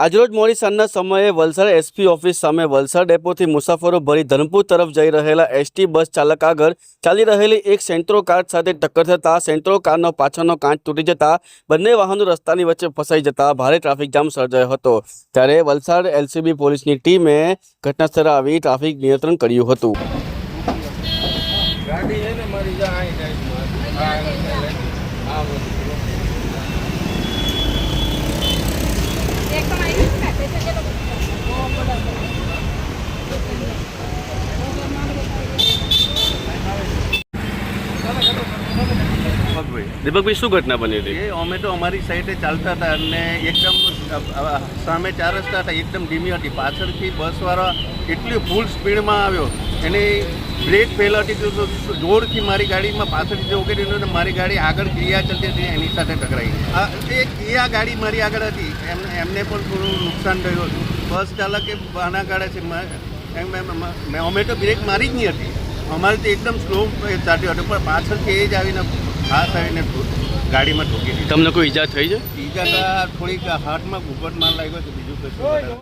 આજરોજ મોડી સાંજના સમયે વલસાડ એસપી ઓફિસ સામે વલસાડ ડેપોથી મુસાફરો ભરી ધરમપુર તરફ જઈ રહેલા એસટી બસ ચાલક આગળ ચાલી રહેલી એક સેન્ટ્રો કાર સાથે ટક્કર થતાં સેન્ટ્રો કારનો પાછળનો કાચ તૂટી જતા બંને વાહનો રસ્તાની વચ્ચે ફસાઈ જતા ભારે ટ્રાફિક જામ સર્જાયો હતો। ત્યારે વલસાડ એલસીબી પોલીસની ટીમે ઘટનાસ્થળે આવી ટ્રાફિક નિયંત્રણ કર્યું હતું। દીપકભાઈ શું ઘટના બની હતી? એ અમે તો અમારી સાઈડે ચાલતા હતા અને એકદમ સામે ચાર રસ્તા હતા, એકદમ ધીમી હતી। પાછળથી બસવાળા એટલી ફૂલ સ્પીડમાં આવ્યો, એની બ્રેક ફેલ હતી તો જોરથી મારી ગાડીમાં પાછળથી જે ઉકેલી અને મારી ગાડી આગળ ક્રિયા ચાલતી હતી એની સાથે ટકરાઈ। એ ગાડી મારી આગળ હતી, એમને પણ થોડું નુકસાન થયું હતું। બસ ચાલકે બહાના કાઢે છે, અમે તો બ્રેક મારી જ નહીં હતી, અમારે તો એકદમ સ્લો ચાલ્યો હતો, પણ પાછળથી એ જ આવીને હાથ આવીને ગાડીમાં ઠોકી દીધી। તમને કોઈ ઈજા થઈ છે? ઈજા થોડીક હાથમાં ઘૂંઘટ માર લાગ્યો છે, બીજું કશું।